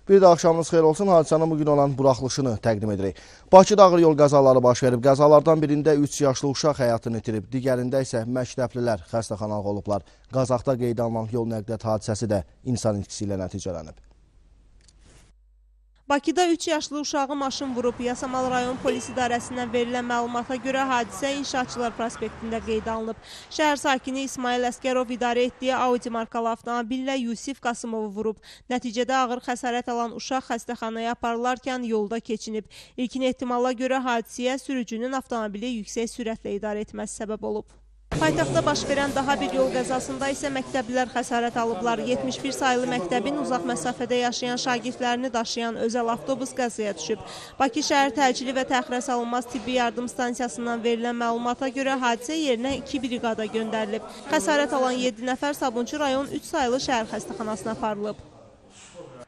Bir də axşamınız xeyir olsun, hadisənin bugün olan buraxılışını təqdim edirik. Bakıda ağır yol qəzaları baş verib. Qəzalardan birində 3 yaşlı uşaq həyatını itirib. Digərində isə məktəblilər xəstəxanalı olublar. Qazaxda qeydə alınan yol nəqliyyat hadisəsi də insan itkisi ilə nəticələnib. Bakıda 3 yaşlı uşağı maşın vurub. Yasamal rayon polis idarəsindən verilən məlumata görə hadisə İnşaatçılar prospektində qeydə alınıb. Şəhər sakini İsmail Əskərov idarə etdiyi Audi markalı avtomobillə Yusif Qasımovu vurub. Nəticədə ağır xəsarət alan uşaq xəstəxanaya aparılarkən yolda keçinib. İlkin ehtimala görə hadisəyə sürücünün avtomobili yüksək sürətlə idarə etməsi səbəb olub. Paytaxtda baş verən daha bir yol qəzasında isə məktəblilər xəsarət alıblar. 71 sayılı məktəbin uzaq məsafədə yaşayan şagirdlərini daşıyan özəl avtobus qəzaya düşüb. Bakı şəhər təcili və təxirə salınmaz tibbi yardım stansiyasından verilən məlumata görə hadisə yerinə 2 briqada göndərilib. Xəsarət alan 7 nəfər Sabunçu rayon 3 sayılı şəhər xəstəxanasına aparılıb.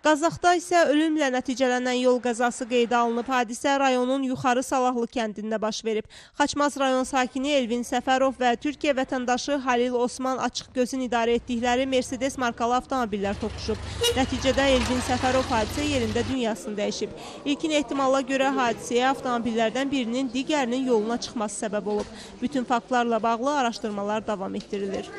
Qazaxda isə ölümlə nəticələnən yol qəzası qeydə alınıb. Hadisə rayonun Yuxarı Salahlı kəndində baş verib. Xaçmaz rayon sakini Elvin Səfərov və Türkiyə vətəndaşı Halil Osman Açıqgözün idarə etdikləri Mercedes markalı avtomobillər toqquşub. Nəticədə Elvin Səfərov hadisə yerində dünyasını dəyişib. İlkin ehtimala görə hadisəyə avtomobillərdən birinin digərinin yoluna çıxması səbəb olub. Bütün faktlarla bağlı araşdırmalar davam etdirilir.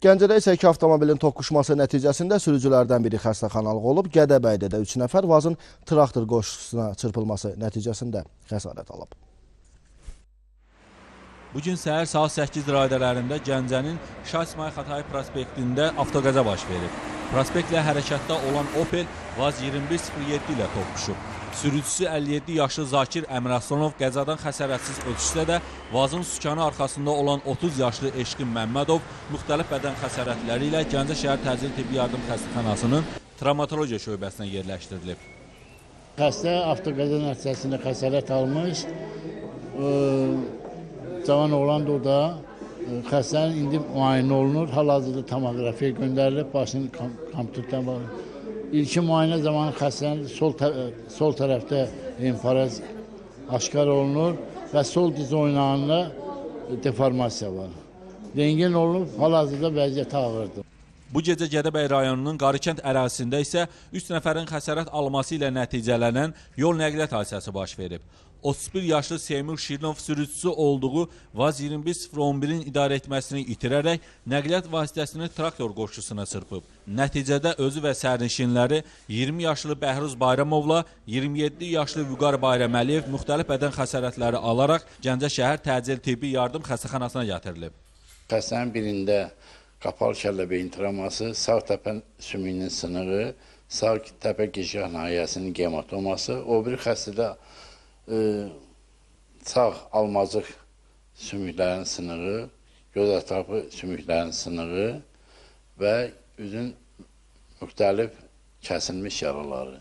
Gəncədə isə 2 avtomobilin toqquşması nəticəsində sürücülərdən biri xəstəxanalıq olub. Gədəbəydə də 3 nəfər Vazın traktor qoşusuna çırpılması nəticəsində xəsarət alıb. Bugün səhər saat 8 radələrində Gəncənin Şah İsmail Xətai prospektində avtoqəza baş verib. Prospektlə hərəkətdə olan Opel Vaz 2107 ilə toqquşub. Sürücüsü 57 yaşlı Zakir Əmiraslanov qəzadan xəsarətsiz ötüşsə də, Vazın sükanı arxasında olan 30 yaşlı Eşqin Məmmədov müxtəlif bədən xəsarətləri ilə Gəncə şəhər təcili tibbi yardım xəstəxanasının travmatologiya şöbəsinə yerləşdirilib. Xəstə avtoqəza nəticəsində xəsarət almış. Cavan oğlan da o da xəstənin indi müayinə olunur. Hal-hazırda tomoqrafiyə göndərilib, başının kompüterdən bağlı. İlkin müayinə zamanı xəstənin sol tərəfdə infarkt aşkar olunur və sol diz oynağında deformasiya var. Rentgen olunub, hal-hazırda vəziyyəti ağırdır. Bu gecə Gədəbəy rayonunun Qarikənd ərazisində isə 3 nəfərin xəsarət alması ilə nəticələnən yol nəqliyyat hadisəsi baş verib. 31 yaşlı Seymur Şirinov sürücüsü olduğu Vaz 21011-in idarə etməsini itirərək nəqliyyat vasitəsini traktor qoşusuna çırpıb. Nəticədə özü və sərnişinləri 20 yaşlı Bəhruz Bayramovla 27 yaşlı Vüqar Bayraməliyev müxtəlif bədən xəsarətləri alaraq Gəncə şəhər təcili tibbi yardım xəstəxanasına gətirilib. Xəstənin birində qapalı kəlləbeyin travması, sağ təpə sümüyünün sınığı, sağ təpə gicgah nahiyəsinin gematoması, o bir xəstədə sağ almacıq sümüklərin sınığı, göz ətrafı sümüklərin sınığı və üzün müxtəlif kəsilmiş yaraları.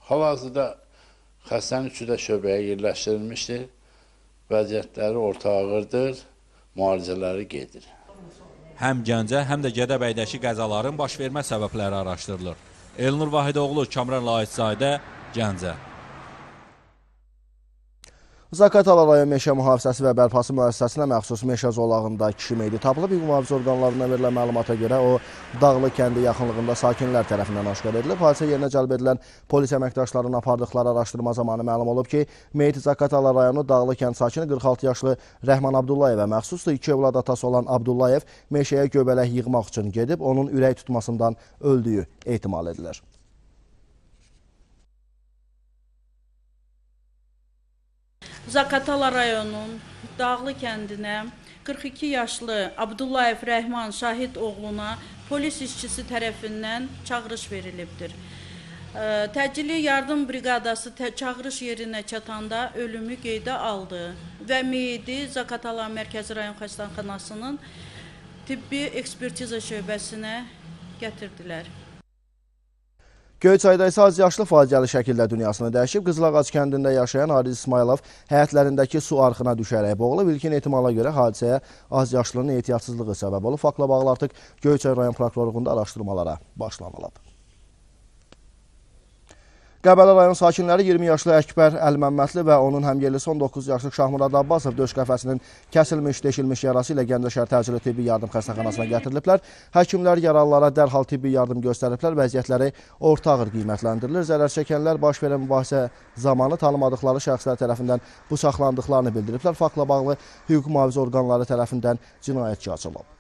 Hal-hazırda xəstənin üçü də şöbəyə yerləşdirilmişdir. Vəziyyətləri orta ağırdır, müalicələri gedir. Həm Gəncə, həm də Gədəbəydəki qəzaların baş vermə səbəbləri araşdırılır. Elnur Vahidoğlu, Kamran Laitzadə, Gəncə. Zaqatala rayon meşə mühafizəsi və bərpası müəssisəsinə məxsus meşə zolağında kişi meyidi tapılıb. Mühafizə orqanlarına verilən məlumata görə o Dağlı kəndi yaxınlığında sakinlər tərəfindən aşkar edilib. Hadisə yerinə cəlb edilən polis əməkdaşlarının apardıqları araşdırma zamanı məlum olub ki, meyit Zaqatala rayonu Dağlı kənd sakini 46 yaşlı Rəhman Abdullayevə məxsusdur. 2 övlad atası olan Abdullayev meşəyə göbələk yığmaq üçün gedib, onun ürək tutmasından öldüyü ehtimal edilir. Zaqatala rayonunun Dağlı kəndinə 42 yaşlı Abdullayev Rəhman Şahid oğluna polis işçisi tərəfindən çağırış verilibdir. Təcili yardım briqadası çağırış yerinə çatanda ölümü qeydə aldı və meyidi Zaqatala Mərkəzi rayon xəstəxanasının tibbi ekspertiza şöbəsinə gətirdilər. Göyçayda isə azyaşlı faciəli şəkildə dünyasını dəyişib. Qızılağac kəndində yaşayan Ariz İsmailov həyətlərindəki su arxına düşərək boğulub. İlkin ehtimala görə hadisəyə azyaşlının ehtiyatsızlığı səbəb olub. Faktla bağlı artıq Göyçay rayon prokurorluğunda araşdırmalara başlanılıb. Qəbələ rayon sakinləri 20 yaşlı Əkbər Əlməmmədli və onun həmyerlisi 19 yaşlı Şahmurad Abbasov döş qəfəsinin kəsilmiş, deşilmiş yarası ilə Gəncə təcili tibbi yardım xəstəxanasına gətiriliblər. Həkimlər yaralılara dərhal tibbi yardım göstəriblər, vəziyyətləri orta ağır qiymətləndirilir. Zərər çəkənlər baş verən mübahisə zamanı tanımadıkları şəxslər tərəfindən bıçaqlandıqlarını bildiriblər. Faktla bağlı hüquq mühafizə orqanları tərəfindən cinayət işi açılıb.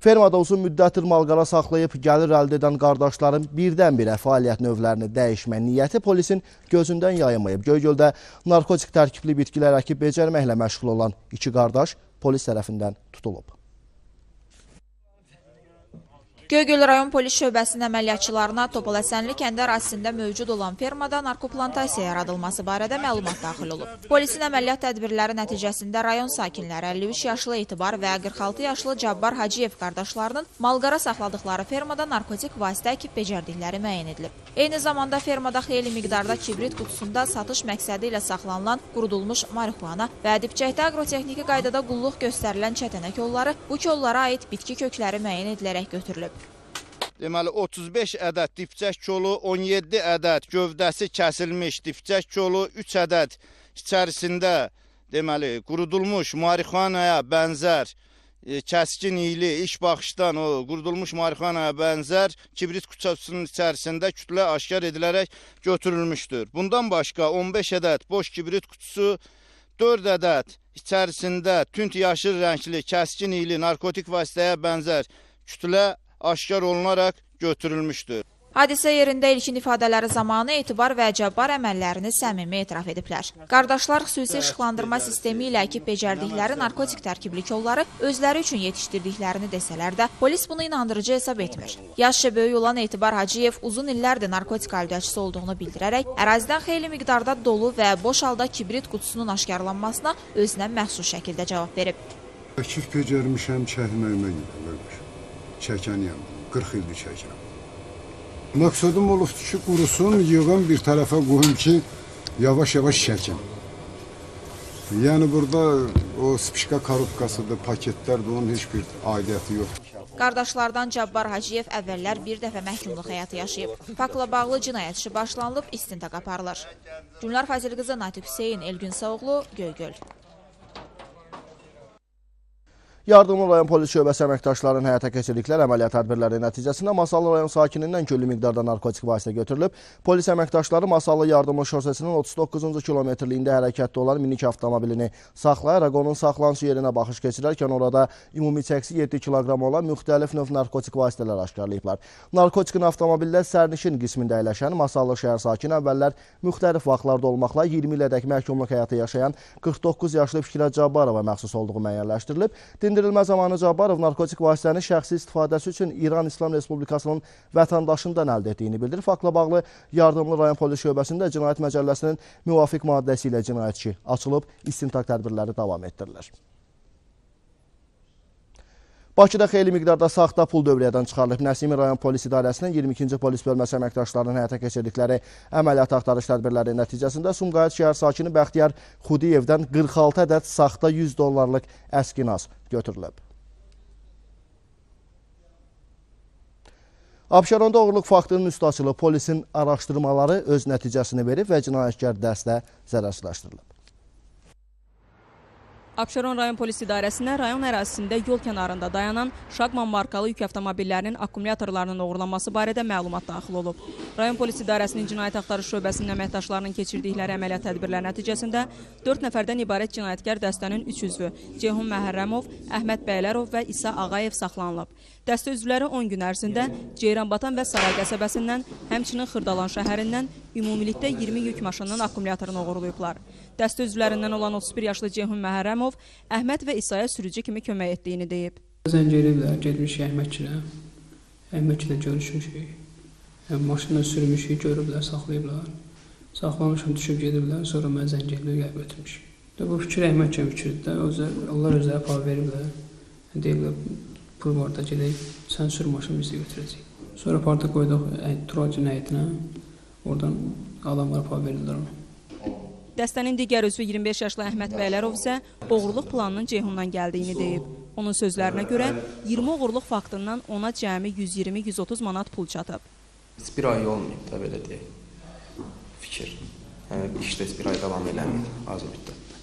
Fermada uzun müddətdir malqara saxlayıb gəlir əldə edən qardaşların birdən-birə fəaliyyət növlərini dəyişmə niyyəti polisin gözündən yayınmayıb. Göygöldə narkotik tərkibli bitkilər əkib becərməklə məşğul olan 2 qardaş polis tərəfindən tutulub. Göygöl rayon polis şöbəsinin əməliyyatçılarına Topal Həsənli kəndi ərazisində mövcud olan fermada narkoplantasiya yaradılması barədə məlumat daxil olub. Polisin əməliyyat tədbirləri nəticəsində rayon sakinləri 53 yaşlı Etibar və 46 yaşlı Cabbar Hacıyev qardaşlarının malqara saxladıkları fermada narkotik vasitə əkib becərdikləri müəyyən edilib. Eyni zamanda fermada xeyli miqdarda kibrit qutusunda satış məqsədi ilə saxlanılan qurudulmuş marixuana və dipçəkdə agrotexniki qaydada qulluq göstərilən çətənə kolları, bu kollara aid bitki kökləri müəyyən edilərək götürülüb. Deməli 35 ədəd dipçək kolu, 17 ədəd gövdəsi kəsilmiş dipçək kolu, 3 ədəd içərisində deməli qurudulmuş marixuanaya bənzər kəskin iyli iş baxışdan o qurudulmuş marixuanaya bənzər kibrit qutusunun içərisində kütlə aşkar edilərək götürülmüşdür. Bundan başqa 15 ədəd boş kibrit qutusu, 4 ədəd içərisində tünd yaşıl rəngli kəskin iyli narkotik vasitəyə bənzər kütlə aşkar olunaraq götürülmüşdür. Hadisə yerində ilkin ifadələri zamanı Etibar və Cabbar əməllərini səmimi etiraf ediblər. Qardaşlar xüsusi işıqlandırma sistemi ilə əkib becərdikləri narkotik tərkibli kolları özləri üçün yetişdirdiklərini desələr də, polis bunu inandırıcı hesab etmir. Yaşca böyük olan Etibar Hacıyev uzun illərdir narkotik alüdəçisi olduğunu bildirərək, ərazidən xeyli miqdarda dolu və boş halda kibrit qutusunun aşkarlanmasına özünə məxsus şəkildə cavab verib. Əkib becərmişəm, çəkməyimə yürürmüş. Çəkəniyəm, 40 ildir çəkirəm. Məqsədim olubdur ki, qurusun, yığım bir tərəfə qoyum ki, yavaş-yavaş çəkim. Yəni burada o spişka korobkasıdır, paketlərdir, onun heç bir aidiyyəti yoxdur. Qardaşlardan Cabbar Hacıyev əvvəllər bir dəfə məhkumluq həyatı yaşayıb. Faktla bağlı cinayət işi başlanılıb, istintaq aparılır. Günlar Fazil qızı, Natiq Hüseyin, Elgün Sağoğlu, Göygöl. Yardımlı rayon polis şöbəsi əməkdaşlarının həyata keçirdikləri əməliyyat tədbirləri nəticəsində Masallı rayon sakinindən küllü miqdarda narkotik vasitə götürülüb. Polis əməkdaşları Masallı yardımlı şosesinin 39-cu kilometrliyində hərəkətdə olan minik avtomobilini saxlayaraq onun saxlanışı yerinə baxış keçirərkən orada ümumi çəksi 7 kiloqram olan müxtəlif növ narkotik vasitələr aşkarlayıblar. Narkotikin avtomobildə sərnişin qismində əyləşən Masallı şəhər sakini əvvəllər müxtəlif vaxtlarda olmaqla 20 ilədək məhkumluq həyatı yaşayan 49 yaşlı Fikrət Cabbarova məxsus olduğu müəyyənləşdirilib. Dindirilmə zamanı Cabbarov narkotik vasitəni şəxsi istifadəsi üçün İran İslam Respublikasının vətəndaşından əldə etdiyini bildirir. Faktla bağlı Yardımlı rayon polis şöbəsində cinayət məcəlləsinin müvafiq maddəsi ilə cinayət işi açılıb, istintaq tədbirləri davam etdirilir. Bakıda xeyli miqdarda saxta pul dövriyyədən çıxarılıb. Nəsimi rayon polis idarəsinin 22-ci polis bölməsi əməkdaşlarının həyata keçirdikləri əməliyyat axtarış tədbirləri nəticəsində Sumqayıt şəhər sakini Bəxtiyar Xudiyevdən 46 ədəd saxta 100 dollarlıq əskinas götürülüb. Abşeronda oğurluq faktının üstü açılıb. Polisin araşdırmaları öz nəticəsini verib və cinayətkar dəstə zərərsizləşdirilib. Abşeron rayon polis idarəsinə rayon ərazisində yol kənarında dayanan Şaqman markalı yük avtomobillərinin akkumulyatorlarının oğurlanması barədə məlumat daxil olub. Rayon polis idarəsinin cinayət axtarış şöbəsinin əməkdaşlarının keçirdikləri əməliyyat tədbirləri nəticəsində 4 nəfərdən ibarət cinayətkar dəstənin 3 üzvü Ceyhun Məhərrəmov, Əhməd Bəylərov və İsa Ağayev saxlanılıb. Dəstə üzvləri 10 gün ərzində Ceyranbatan və Saray qəsəbəsindən, həmçinin Xırdalan şəhərindən ümumilikdə 20 yük maşınının akkumulyatorunu oğurlayıblar. Dəstə üzvlərindən olan 31 yaşlı Ceyhun Məhərrəmov Əhməd və İsa'ya sürücü kimi kömək etdiyini deyib. Zəng ediblər, getmişik Əhmədkilə. Əhmədkilə görüşmüşük. Maşını sürmüşük, görüblər, saxlayıblar. Saxlamışım, düşüb gediblər, sonra mən zəng ediblər, gəlib ötürmüşük. Bu fikir Əhmədkin fikirdir də, onlar özləri pay veriblər. Deyiblər, pul var da gedək, sən sür maşını bizə götürəcək. Sonra parta qoyduq Tural cinayətinə, oradan adamlara pay verirlər ona. Dəstənin digər üzvü 25 yaşlı Əhməd Bəylərov isə oğurluq planının Ceyhundan gəldiyini deyib. Onun sözlərinə görə 20 oğurluq faktından ona cəmi 120-130 manat pul çatıb. Bir ay olmayıb da belə deyək. Fikir. Yəni işdə bir ay davam eləmir az müddətdə.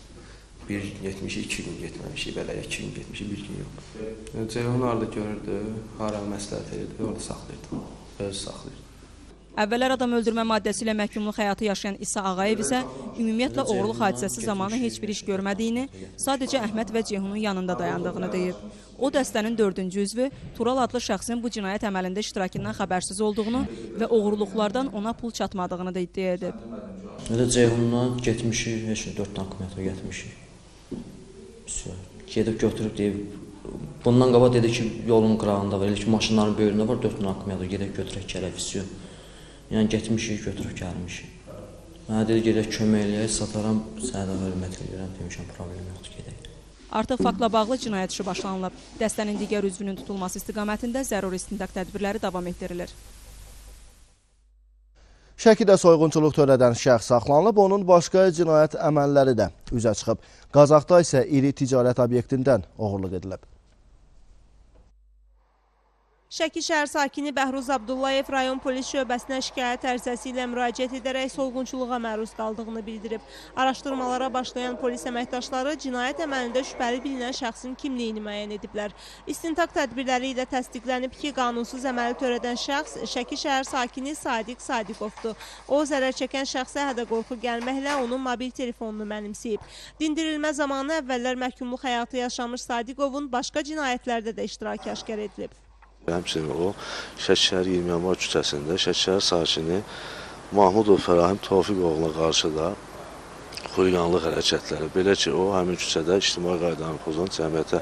Bir gün getmişik, 2 gün getməmişik, belə 2 gün getmişik, 1 gün yox. Ceyhun orada görürdü, hara məsləhət edirdi, orada saxlayırdı. Özü saxlayırdı. Əvvəllər adam öldürmə maddəsi ilə məhkumluq həyatı yaşayan İsa Ağayev isə ümumiyyətlə oğurluq hadisəsi zamanı heç bir iş görmədiyini, sadəcə Əhməd və Ceyhunun yanında dayandığını deyib. O dəstənin 4-cü üzvü Tural adlı şəxsin bu cinayət əməlində iştirakından xəbərsiz olduğunu və oğurluqlardan ona pul çatmadığını da iddia edib. Ceyhundan getmişik, heç 4 tankometra getmişik. Gedib götürüb deyib, bundan qabaq dedi ki, yolun qırağında var, elə ki, maşınların böyründə var, 4 tankometra gedib götürək gələk, visiyor. Yəni, getmişik, götürüb gəlmişik. Mənə dedi, gedək kömək eləyək, sataram, sənə də hörmət edirəm, demişəm, problem yoxdur, gedək. Artıq faktla bağlı cinayət işi başlanılıb. Dəstənin digər üzvünün tutulması istiqamətində zəruri istintaq tədbirləri davam etdirilir. Şəkidə soyğunçuluq törədən şəxs saxlanılıb, onun başqa cinayət əməlləri də üzə çıxıb. Qazaxda isə iri ticarət obyektindən oğurluq edilib. Şəki şəhər sakini Bəhruz Abdullayev rayon polis şöbəsinə şikayət ərizəsi ilə müraciət edərək soyğunçuluğa məruz qaldığını bildirib. Araşdırmalara başlayan polis əməkdaşları cinayət əməlində şübhəli bilinən şəxsin kimliyini müəyyən ediblər. İstintaq tədbirləri ilə təsdiqlənib ki, qanunsuz əməli törədən şəxs Şəki şəhər sakini Sadiq Sadiqovdur. O, zərər çəkən şəxsə hədə-qorxu gəlməklə onun mobil telefonunu mənimsəyib. Dindirilmə zamanı əvvəllər məhkumluq həyatı yaşamış Sadiqovun başqa cinayətlərdə də iştirakı aşkar edilib. Həmçinin o, Şəki şəhər 20 yanvar küçəsində Şəki şəhər sakini Mahmudov Fərahim Tofiq oğluna qarşı da xuliqanlıq hərəkətləri. Belə ki, o, həmin küçədə ictimai qaydanı pozan cəmiyyətə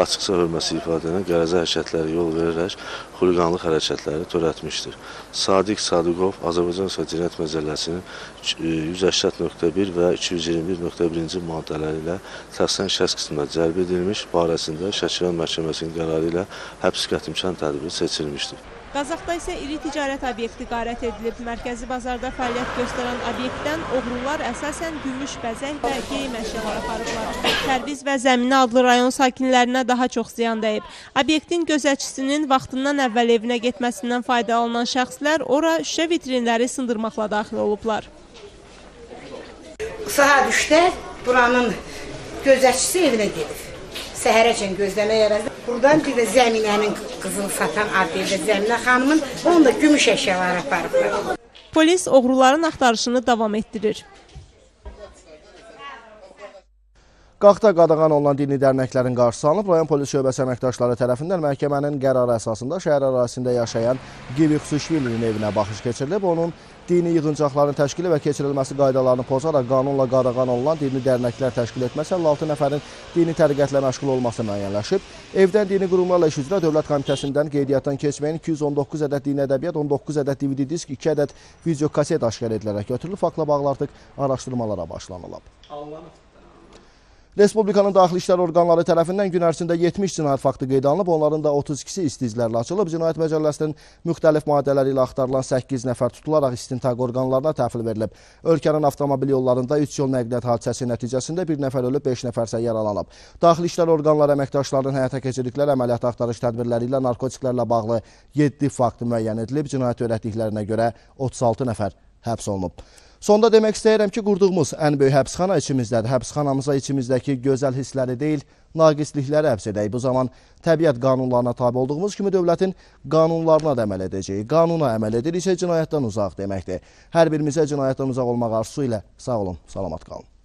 açıqca hörməsi ifadə edən qərəzə hərəkətləri yol verərək xuliqanlıq hərəkətləri törətmişdir. Sadiq Sadiqov Azərbaycan Cinayət Məcəlləsinin 180.1 və 221.1-ci maddələri ilə təqsirlənən şəxs qismində cəlb edilmiş, barəsində Şəki rayon məhkəməsinin qərarı ilə həbs qətimkan tədbiri seçilmişdir. Qazaxda isə iri ticarət obyekti qarət edilib. Mərkəzi bazarda fəaliyyət göstərən obyektdən oğrular əsasən gümüş bəzək və geyim əşyalar aparıblar. Tərviz və Zəminə adlı rayon sakinlərinə daha çox ziyan dəyib. Obyektin gözətçisinin vaxtından əvvəl evinə getməsindən faydalanan şəxslər ora şüşə vitrinləri sındırmaqla daxil olublar. Saat 3-də buranın gözətçisi evinə gedib. Səhərəcən gözləmək əvəzində. Buradan bir də Zəminənin qızını satan adıyla Zəminə xanımın, onun da gümüş əşyaları aparıblar. Polis oğruların axtarışını davam etdirir. Qaxda qadağan olunan dini dərnəklərin qarşısı alınıb, rayon polis şöbəsi əməkdaşları tərəfindən məhkəmənin qərarı əsasında şəhər ərazisində yaşayan Givi Xusuşvilinin evinə baxış keçirilib. Onun dini yığıncaqların təşkili və keçirilməsi qaydalarını pozaraq qanunla qadağan olunan dini dərnəklər təşkil etməsi 56 nəfərin dini təriqətlə məşğul olması müəyyənləşib. Evdən dini qurumlarla iş üzrə Dövlət Komitəsindən qeydiyyatdan keçməyən 219 ədəd dini ədəbiyyat, 19 ədəd DVD disk, 2 ədəd video kaset aşkar edilərək götürülüb. Faktla bağlı artıq araşdırmalara başlanılıb. Respublikanın daxili işlər orqanları tərəfindən gün ərzində 70 cinayət faktı qeydə alınıb, onların da 32-si istizlərlə açılıb. Cinayət Məcəlləsinin müxtəlif maddələri ilə axtarılan 8 nəfər tutularaq istintaq orqanlarına təhvil verilib. Ölkənin avtomobil yollarında 3 yol nəqliyyat hadisəsi nəticəsində 1 nəfər ölüb, 5 nəfər isə yaralanıb. Daxili işlər orqanları əməkdaşlarının həyata keçirdikləri əməliyyat axtarış tədbirləri ilə narkotiklərlə bağlı 7 fakt müəyyən edilib. Cinayət törətdiklərinə görə 36 nəfər həbs olunub. Sonda demək istəyirəm ki, qurduğumuz ən böyük həbsxana içimizdədir. Həbsxanamıza içimizdəki gözəl hissləri deyil, naqislikləri həbs edək. Bu zaman təbiət qanunlarına tabi olduğumuz kimi dövlətin qanunlarına da əməl edəcək. Qanuna əməl ediriksə cinayətdən uzaq deməkdir. Hər birimizə cinayətdən uzaq olmaq arzusu ilə sağ olun, salamat qalın.